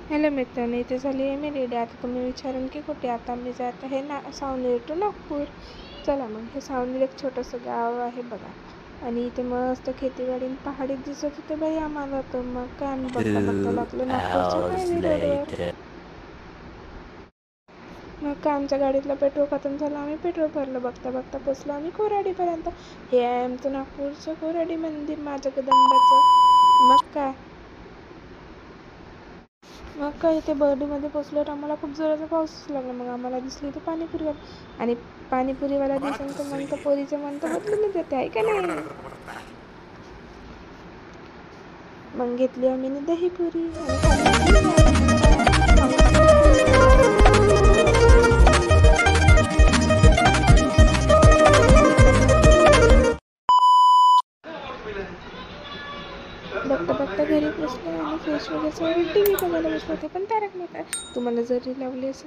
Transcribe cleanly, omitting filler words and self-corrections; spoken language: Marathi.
हॅलो मित्रांनो, इथे झाली आहे मी रेडी. आता तुम्ही विचारून की कुठे आता मी जात आहे ना सावनेर टू नागपूर. चला मग, हे सावनेर एक छोटंसं गाव आहे बघा. आणि इथे मस्त खेतीवाडी पहाडी दिसत होते बाई आम्हाला. तर मग काय आम्ही बघता बघता 2 लागलो नागपूरच्या hours हायवे रोडवर. later. मग काय आमच्या गाडीतलं पेट्रोल खतम झालं, आम्ही पेट्रोल भरलं. बघता बघता पोचलो आम्ही कोराडीपर्यंत. हे आहे आमचं नागपूरचं कोराडी मंदिर, माझं कदंबाचं. मग काय इथे बर्डीमध्ये पोचल्यावर आम्हाला खूप जोराचा पाऊस लागला. मग आम्हाला दिसली इथे पाणीपुरीवाला. आणि पाणीपुरीवाला दिसून तर मन तर पोरीचं मन तर बदलूनच येते, आहे का नाही. मग घेतली आम्ही दहीपुरी बघता बघता घरी पोचलो आणि फ्रेश वगैरे टी व्ही बघायला बसलो होते. पण तारक मेहता तुम्हाला जरी लावली असेल